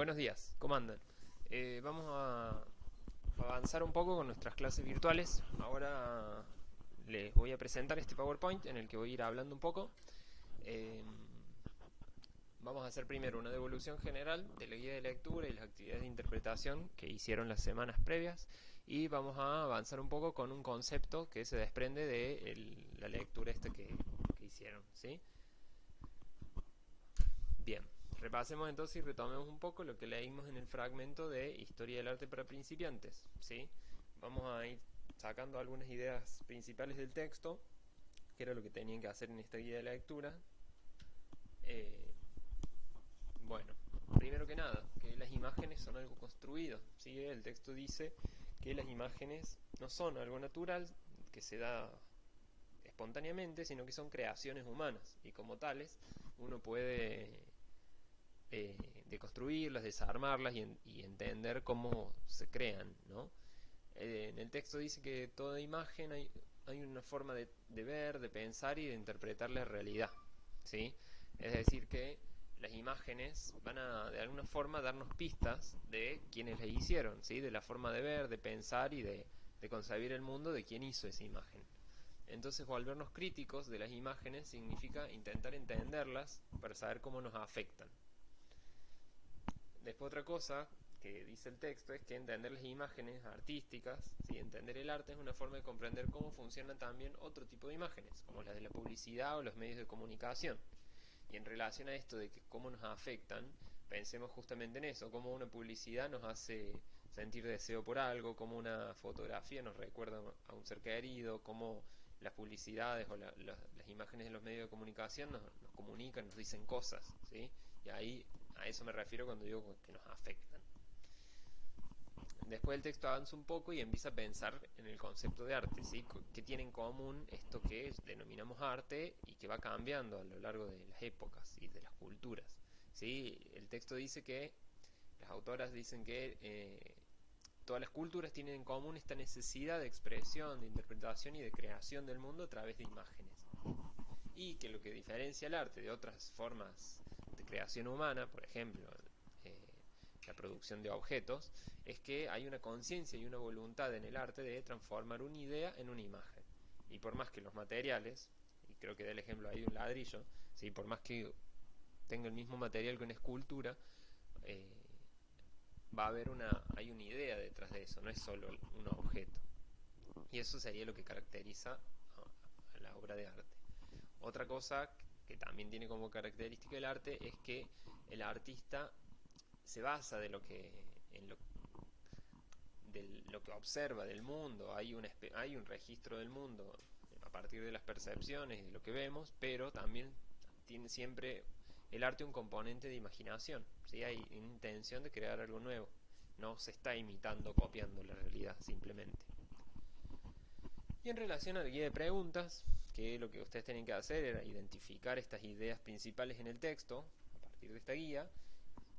Buenos días, ¿cómo andan? Vamos a avanzar un poco con nuestras clases virtuales. Ahora les voy a presentar este PowerPoint en el que voy a ir hablando un poco. Eh, Vamos a hacer primero una devolución general de la guía de lectura y las actividades de interpretación que hicieron las semanas previas, y vamos a avanzar un poco con un concepto que se desprende de la lectura esta que hicieron, ¿sí? Bien, repasemos entonces y retomemos un poco lo que leímos en el fragmento de Historia del Arte para Principiantes, ¿sí? Vamos a ir sacando algunas ideas principales del texto, que era lo que tenían que hacer en esta guía de lectura. Eh, bueno, primero que nada, que las imágenes son algo construido, ¿sí? El texto dice que las imágenes no son algo natural que se da espontáneamente, sino que son creaciones humanas, y como tales uno puede deconstruirlas, desarmarlas y entender cómo se crean, ¿no? En el texto dice que toda imagen hay una forma de ver, de pensar y de interpretar la realidad, ¿sí? Es decir, que las imágenes van a de alguna forma darnos pistas de quienes las hicieron, ¿sí? De la forma de ver, de pensar y de concebir el mundo de quien hizo esa imagen. Entonces, volvernos críticos de las imágenes significa intentar entenderlas para saber cómo nos afectan. Después otra cosa que dice el texto es que entender las imágenes artísticas, ¿sí? Entender el arte es una forma de comprender cómo funcionan también otro tipo de imágenes, como las de la publicidad o los medios de comunicación. Y en relación a esto de que cómo nos afectan, pensemos justamente en eso, cómo una publicidad nos hace sentir deseo por algo, cómo una fotografía nos recuerda a un ser querido, cómo las publicidades o las imágenes de los medios de comunicación nos comunican, nos dicen cosas, ¿sí? Y ahí a eso me refiero cuando digo que nos afectan. Después el texto avanza un poco y empieza a pensar en el concepto de arte, ¿sí? ¿Qué tiene en común esto que denominamos arte y que va cambiando a lo largo de las épocas y de las culturas? ¿Sí? El texto dice que, las autoras dicen que todas las culturas tienen en común esta necesidad de expresión, de interpretación y de creación del mundo a través de imágenes. Y que lo que diferencia el arte de otras formas de creación humana, por ejemplo, la producción de objetos, es que hay una conciencia y una voluntad en el arte de transformar una idea en una imagen. Y por más que los materiales, y creo que del ejemplo hay un ladrillo, ¿sí? Por más que tenga el mismo material que una escultura, eh, va a haber hay una idea detrás de eso, no es solo un objeto. Y eso sería lo que caracteriza a la obra de arte. Otra cosa que también tiene como característica el arte es que el artista se basa de lo que observa del mundo. Hay un registro del mundo a partir de las percepciones y de lo que vemos, pero también tiene siempre el arte un componente de imaginación, ¿sí? Hay una intención de crear algo nuevo, no se está imitando, copiando la realidad simplemente. Y en relación a la guía de preguntas, que lo que ustedes tienen que hacer era identificar estas ideas principales en el texto a partir de esta guía.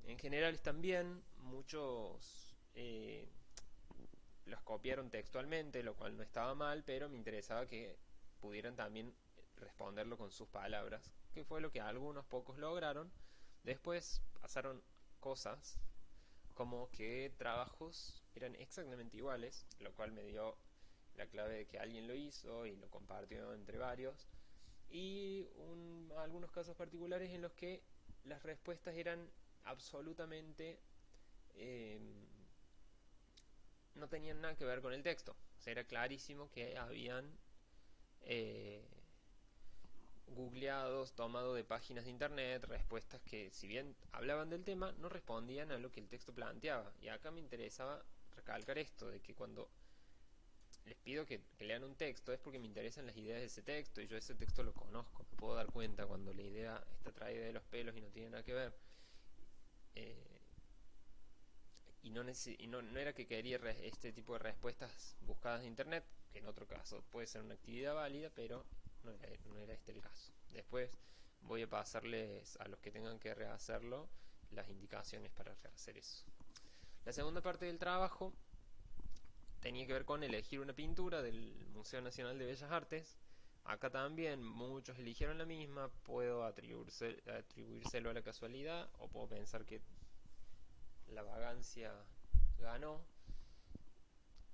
En general también muchos las copiaron textualmente, lo cual no estaba mal, pero me interesaba que pudieran también responderlo con sus palabras, que fue lo que algunos pocos lograron. Después pasaron cosas como que trabajos eran exactamente iguales, lo cual me dio la clave de que alguien lo hizo y lo compartió entre varios, y algunos casos particulares en los que las respuestas eran absolutamente eh, no tenían nada que ver con el texto. O sea, era clarísimo que habían eh, googleados, tomado de páginas de internet, respuestas que, si bien hablaban del tema, no respondían a lo que el texto planteaba. Y acá me interesaba recalcar esto, de que cuando les pido que lean un texto es porque me interesan las ideas de ese texto y yo ese texto lo conozco, me puedo dar cuenta cuando la idea está traída de los pelos y no tiene nada que ver. Eh, no era que quería este tipo de respuestas buscadas en internet, que en otro caso puede ser una actividad válida, pero no era este el caso. Después voy a pasarles a los que tengan que rehacerlo las indicaciones para rehacer eso. La segunda parte del trabajo tenía que ver con elegir una pintura del Museo Nacional de Bellas Artes. Acá también muchos eligieron la misma, puedo atribuírselo a la casualidad o puedo pensar que la vagancia ganó.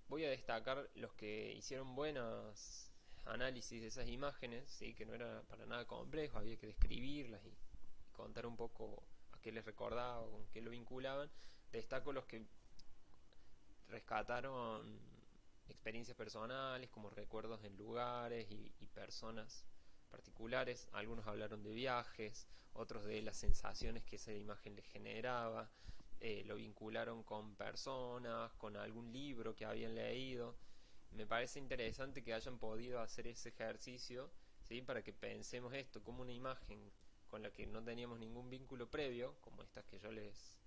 Voy a destacar los que hicieron buenos análisis de esas imágenes, ¿sí? Que no era para nada complejo, había que describirlas y contar un poco a qué les recordaba, con qué lo vinculaban. Destaco los que rescataron experiencias personales, como recuerdos en lugares y personas particulares. Algunos hablaron de viajes, otros de las sensaciones que esa imagen les generaba. Lo vincularon con personas, con algún libro que habían leído. Me parece interesante que hayan podido hacer ese ejercicio, ¿sí? Para que pensemos esto como una imagen con la que no teníamos ningún vínculo previo, como estas que yo les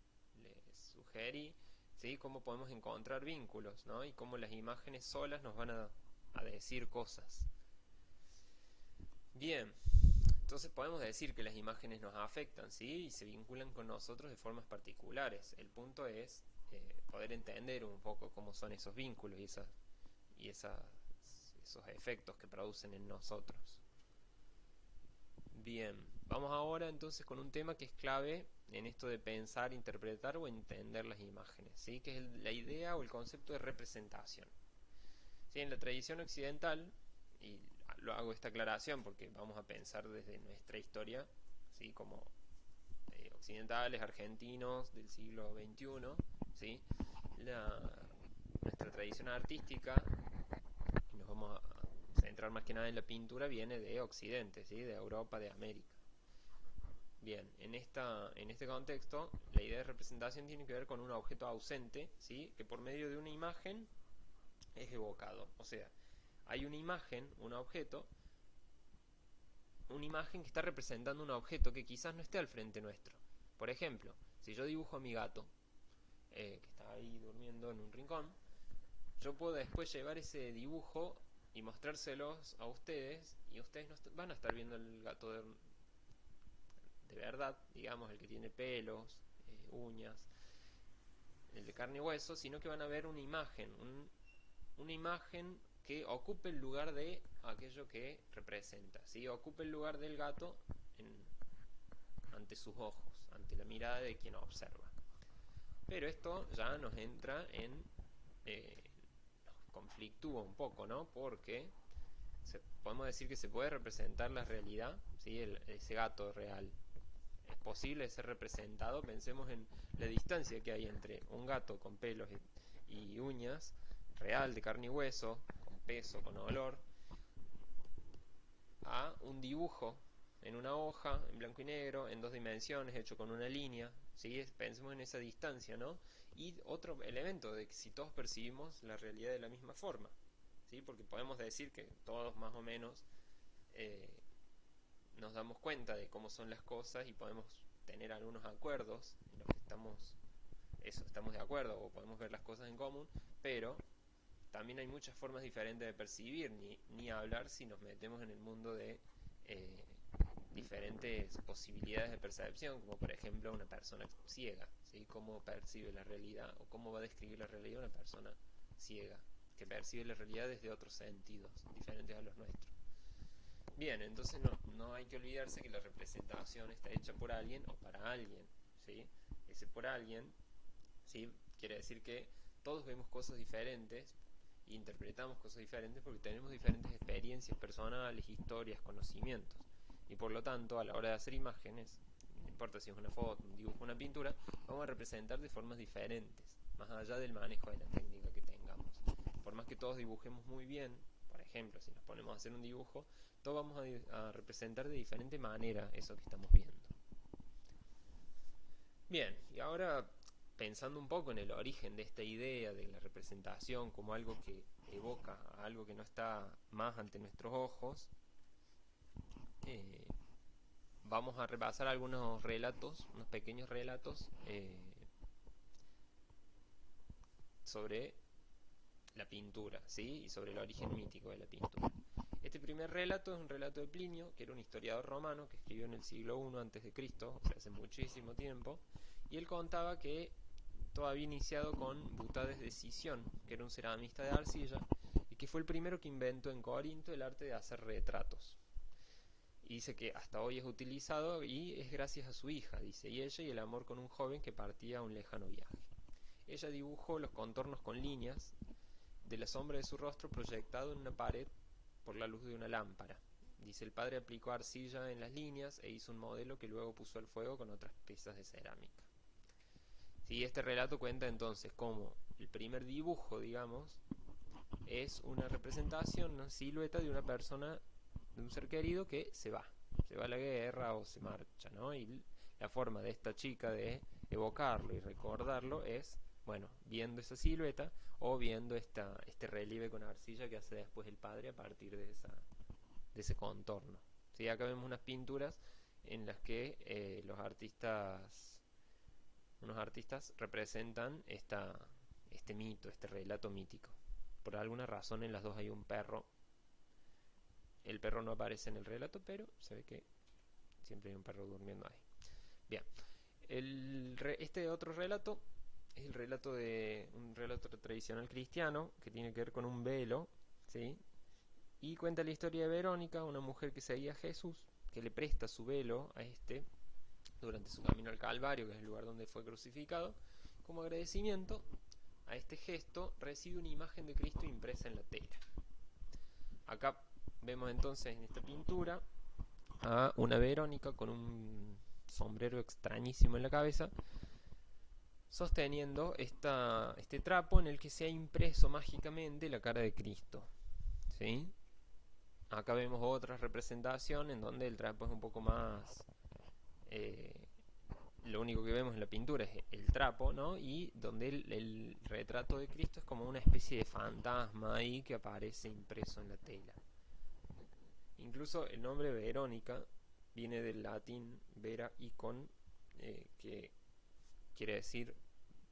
sugerí, ¿sí? Cómo podemos encontrar vínculos, ¿no? Y cómo las imágenes solas nos van a decir cosas. Bien, entonces podemos decir que las imágenes nos afectan, ¿sí? Y se vinculan con nosotros de formas particulares. El punto es poder entender un poco cómo son esos vínculos y esos efectos que producen en nosotros. Bien, vamos ahora entonces con un tema que es clave en esto de pensar, interpretar o entender las imágenes, ¿sí? Que es la idea o el concepto de representación. ¿Sí? En la tradición occidental, y lo hago esta aclaración porque vamos a pensar desde nuestra historia, ¿sí? Como occidentales, argentinos del siglo XXI, ¿sí? Nuestra tradición artística, y nos vamos a centrar más que nada en la pintura, viene de Occidente, ¿sí? De Europa, de América. Bien, en este contexto, la idea de representación tiene que ver con un objeto ausente, ¿sí? Que por medio de una imagen es evocado. O sea, hay una imagen, un objeto, una imagen que está representando un objeto que quizás no esté al frente nuestro. Por ejemplo, si yo dibujo a mi gato, que está ahí durmiendo en un rincón, yo puedo después llevar ese dibujo y mostrárselos a ustedes, y ustedes no van a estar viendo el gato de verdad, digamos, el que tiene pelos, uñas, el de carne y hueso, sino que van a ver una imagen, una imagen que ocupe el lugar de aquello que representa, ¿sí? Ocupe el lugar del gato ante sus ojos, ante la mirada de quien observa. Pero esto ya nos entra nos conflictúa un poco, ¿no? Porque podemos decir que se puede representar la realidad, ¿sí? Ese gato real es posible ser representado. Pensemos en la distancia que hay entre un gato con pelos y uñas, real, de carne y hueso, con peso, con olor, a un dibujo en una hoja, en blanco y negro, en 2 dimensiones, hecho con una línea, ¿sí? Pensemos en esa distancia, ¿no? Y otro elemento de que si todos percibimos la realidad de la misma forma, ¿sí? Porque podemos decir que todos más o menos nos damos cuenta de cómo son las cosas y podemos tener algunos acuerdos en los que estamos de acuerdo o podemos ver las cosas en común, pero también hay muchas formas diferentes de percibir, ni hablar si nos metemos en el mundo de diferentes posibilidades de percepción, como por ejemplo una persona ciega, ¿sí? Cómo percibe la realidad o cómo va a describir la realidad una persona ciega, que percibe la realidad desde otros sentidos, diferentes a los nuestros. Bien, entonces no hay que olvidarse que la representación está hecha por alguien o para alguien, ¿sí? Ese por alguien, ¿sí? Quiere decir que todos vemos cosas diferentes e interpretamos cosas diferentes porque tenemos diferentes experiencias personales, historias, conocimientos. Y por lo tanto, a la hora de hacer imágenes, no importa si es una foto, un dibujo, una pintura, vamos a representar de formas diferentes, más allá del manejo de la técnica que tengamos. Por más que todos dibujemos muy bien, por ejemplo, si nos ponemos a hacer un dibujo, todos vamos a representar de diferente manera eso que estamos viendo. Bien, y ahora pensando un poco en el origen de esta idea de la representación como algo que evoca a algo que no está más ante nuestros ojos, vamos a repasar algunos relatos, unos pequeños relatos sobre la pintura, ¿sí? Y sobre el origen mítico de la pintura. Este primer relato es un relato de Plinio, que era un historiador romano que escribió en el siglo I a.C., o sea, hace muchísimo tiempo, y él contaba que todo había iniciado con Butades de Sición, que era un ceramista de arcilla, y que fue el primero que inventó en Corinto el arte de hacer retratos. Y dice que hasta hoy es utilizado y es gracias a su hija, dice, y ella y el amor con un joven que partía a un lejano viaje. Ella dibujó los contornos con líneas de la sombra de su rostro proyectado en una pared por la luz de una lámpara. Dice, el padre aplicó arcilla en las líneas e hizo un modelo que luego puso al fuego con otras piezas de cerámica. Sí, este relato cuenta entonces cómo el primer dibujo, digamos, es una representación, una silueta de una persona, de un ser querido que se va a la guerra o se marcha, ¿no? Y la forma de esta chica de evocarlo y recordarlo es, bueno, viendo esa silueta o viendo este relieve con arcilla que hace después el padre a partir de ese contorno. ¿Sí? Acá vemos unas pinturas en las que unos artistas representan este mito, este relato mítico. Por alguna razón en las dos hay un perro. El perro no aparece en el relato, pero se ve que siempre hay un perro durmiendo ahí. Bien, este otro relato es el relato de un relato tradicional cristiano que tiene que ver con un velo, ¿sí? Y cuenta la historia de Verónica, una mujer que seguía a Jesús, que le presta su velo a este durante su camino al Calvario, que es el lugar donde fue crucificado. Como agradecimiento a este gesto, recibe una imagen de Cristo impresa en la tela. Acá vemos entonces en esta pintura a una Verónica con un sombrero extrañísimo en la cabeza, sosteniendo este trapo en el que se ha impreso mágicamente la cara de Cristo. ¿Sí? Acá vemos otra representación en donde el trapo es un poco más... lo único que vemos en la pintura es el trapo, ¿no? Y donde el retrato de Cristo es como una especie de fantasma ahí que aparece impreso en la tela. Incluso el nombre Verónica viene del latín vera icon, que quiere decir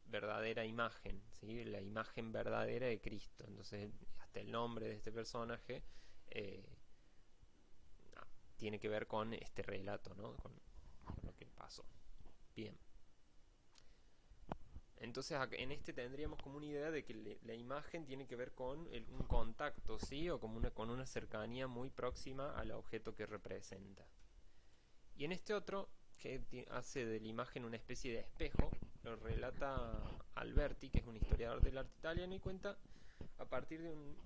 verdadera imagen, ¿sí? La imagen verdadera de Cristo. Entonces hasta el nombre de este personaje tiene que ver con este relato, ¿no? con lo que pasó. Bien. Entonces en este tendríamos como una idea de que la imagen tiene que ver con un contacto, ¿sí? O como con una cercanía muy próxima al objeto que representa. Y en este otro, que hace de la imagen una especie de espejo, lo relata Alberti, que es un historiador del arte italiano, y cuenta a partir de un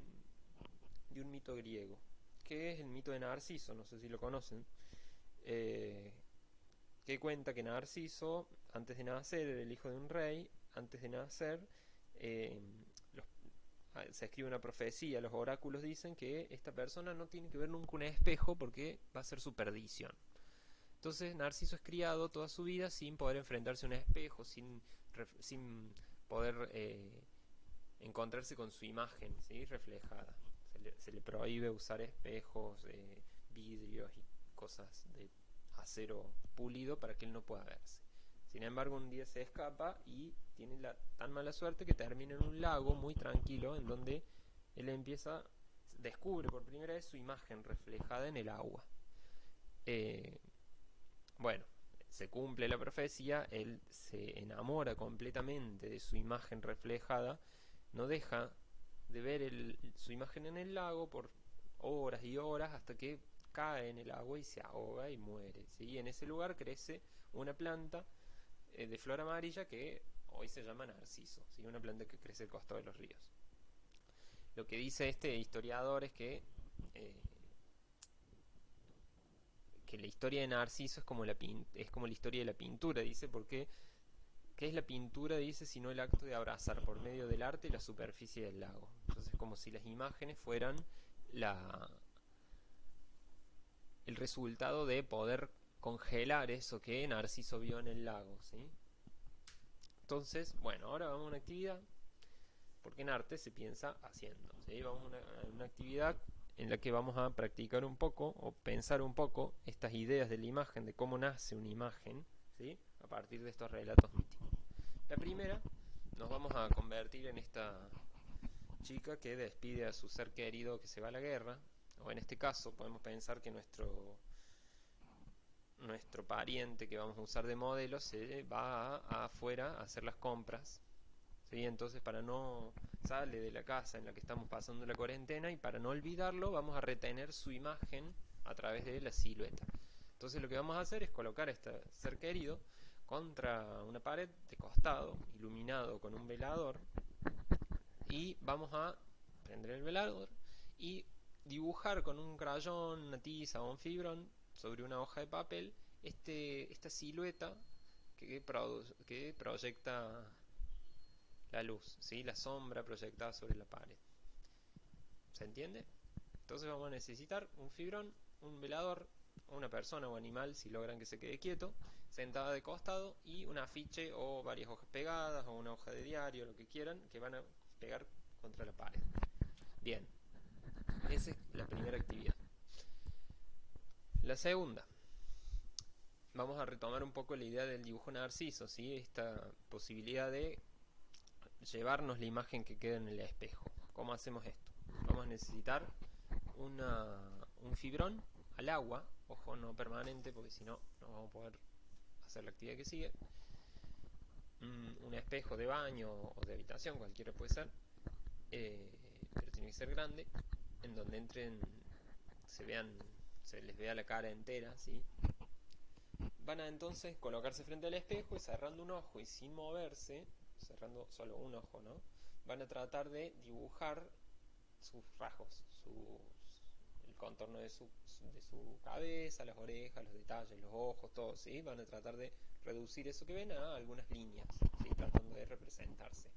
mito griego, que es el mito de Narciso, no sé si lo conocen, que cuenta que Narciso, antes de nacer, era el hijo de un rey. Antes de nacer, se escribe una profecía, los oráculos dicen que esta persona no tiene que ver nunca un espejo porque va a ser su perdición. Entonces Narciso es criado toda su vida sin poder enfrentarse a un espejo, sin poder encontrarse con su imagen, ¿sí? Reflejada. Se le prohíbe usar espejos, vidrios y cosas de acero pulido para que él no pueda verse. Sin embargo, un día se escapa y tiene tan mala suerte que termina en un lago muy tranquilo, en donde él descubre por primera vez su imagen reflejada en el agua. Bueno, se cumple la profecía, él se enamora completamente de su imagen reflejada, no deja de ver su imagen en el lago por horas y horas hasta que cae en el agua y se ahoga y muere, ¿sí? Y en ese lugar crece una planta de flor amarilla que hoy se llama narciso, ¿sí? Una planta que crece al costado de los ríos. Lo que dice este historiador es que la historia de Narciso es como la historia de la pintura, dice, porque ¿qué es la pintura? Dice, sino el acto de abrazar por medio del arte la superficie del lago. Entonces, como si las imágenes fueran el resultado de poder congelar eso que Narciso vio en el lago, ¿sí? Entonces, bueno, ahora vamos a una actividad, porque en arte se piensa haciendo, ¿sí? Vamos a una actividad en la que vamos a practicar un poco o pensar un poco estas ideas de la imagen, de cómo nace una imagen, ¿sí? A partir de estos relatos míticos. La primera, nos vamos a convertir en esta chica que despide a su ser querido que se va a la guerra, o en este caso podemos pensar que nuestro pariente que vamos a usar de modelo se va afuera a hacer las compras, ¿sí? Entonces sale de la casa en la que estamos pasando la cuarentena, y para no olvidarlo vamos a retener su imagen a través de la silueta. Entonces lo que vamos a hacer es colocar este ser querido contra una pared de costado, iluminado con un velador, y vamos a prender el velador y dibujar con un crayón, una tiza o un fibrón sobre una hoja de papel esta silueta que proyecta la luz, ¿sí? La sombra proyectada sobre la pared. ¿Se entiende? Entonces vamos a necesitar un fibrón, un velador, una persona o animal, si logran que se quede quieto, sentada de costado, y un afiche o varias hojas pegadas o una hoja de diario, lo que quieran, que van a pegar contra la pared. Bien, esa es la primera actividad. La segunda, vamos a retomar un poco la idea del dibujo narciso, ¿sí? Esta posibilidad de llevarnos la imagen que queda en el espejo. ¿Cómo hacemos esto? Vamos a necesitar un fibrón al agua, ojo, no permanente, porque si no, no vamos a poder hacer la actividad que sigue. Un espejo de baño o de habitación, cualquiera puede ser, pero tiene que ser grande, en donde entren, se les vea la cara entera, ¿sí? Van a entonces colocarse frente al espejo y cerrando un ojo y sin moverse, cerrando solo un ojo, ¿no? Van a tratar de dibujar sus rasgos, el contorno de su cabeza, las orejas, los detalles, los ojos, todo, ¿sí? Van a tratar de reducir eso que ven a algunas líneas, ¿sí? Tratando de representarse.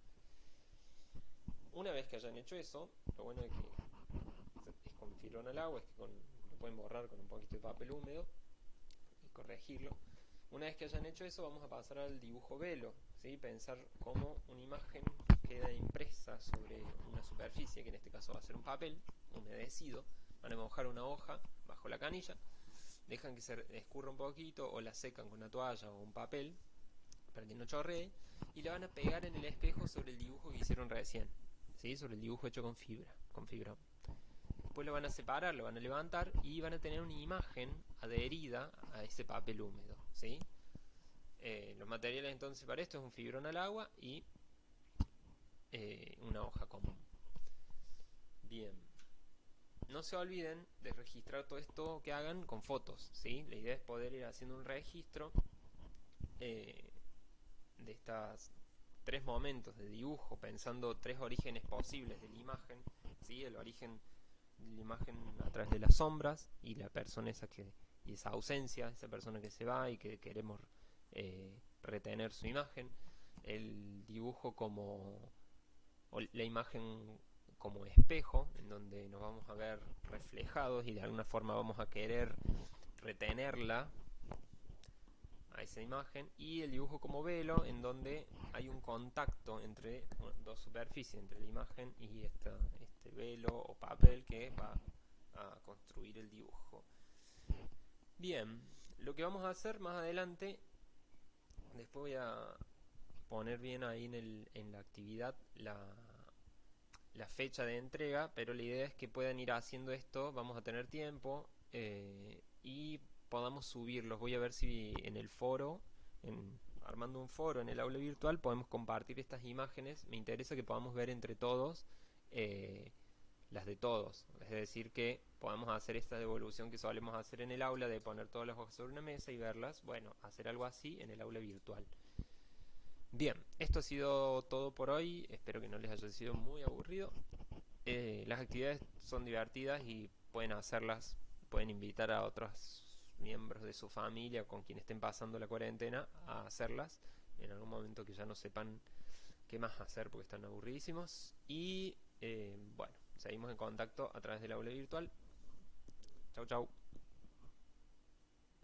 Una vez que hayan hecho eso, lo bueno es con fibrón al agua, es que lo pueden borrar con un poquito de papel húmedo y corregirlo. Una vez que hayan hecho eso, vamos a pasar al dibujo velo, ¿sí? Pensar cómo una imagen queda impresa sobre una superficie, que en este caso va a ser un papel humedecido. Van a mojar una hoja bajo la canilla, dejan que se escurra un poquito o la secan con una toalla o un papel para que no chorree, y la van a pegar en el espejo sobre el dibujo que hicieron recién, ¿sí? Sobre el dibujo hecho con fibrón. Después lo van a separar, lo van a levantar y van a tener una imagen adherida a ese papel húmedo, ¿sí? Los materiales entonces para esto es un fibrón al agua y una hoja común. Bien, no se olviden de registrar todo esto que hagan con fotos, ¿sí? La idea es poder ir haciendo un registro de estos 3 momentos de dibujo, pensando 3 orígenes posibles de la imagen, ¿sí? El origen de la imagen a través de las sombras y la persona y esa ausencia, esa persona que se va y que queremos retener su imagen, el dibujo o la imagen como espejo, en donde nos vamos a ver reflejados y de alguna forma vamos a querer retenerla a esa imagen, y el dibujo como velo, en donde hay un contacto entre dos superficies, entre la imagen y este velo o papel que va a construir el dibujo. Bien, lo que vamos a hacer más adelante, después voy a poner bien ahí en la actividad la fecha de entrega, pero la idea es que puedan ir haciendo esto, vamos a tener tiempo y podamos subirlos. Voy a ver si en el foro, armando un foro en el aula virtual, podemos compartir estas imágenes. Me interesa que podamos ver entre todos las de todos, es decir, que podamos hacer esta devolución que solemos hacer en el aula, de poner todas las hojas sobre una mesa y verlas. Bueno, hacer algo así en el aula virtual. Bien, esto ha sido todo por hoy, espero que no les haya sido muy aburrido. Las actividades son divertidas y pueden hacerlas, pueden invitar a otros miembros de su familia con quienes estén pasando la cuarentena a hacerlas en algún momento que ya no sepan qué más hacer porque están aburridísimos. Y bueno, seguimos en contacto a través del aula virtual. Chau chau.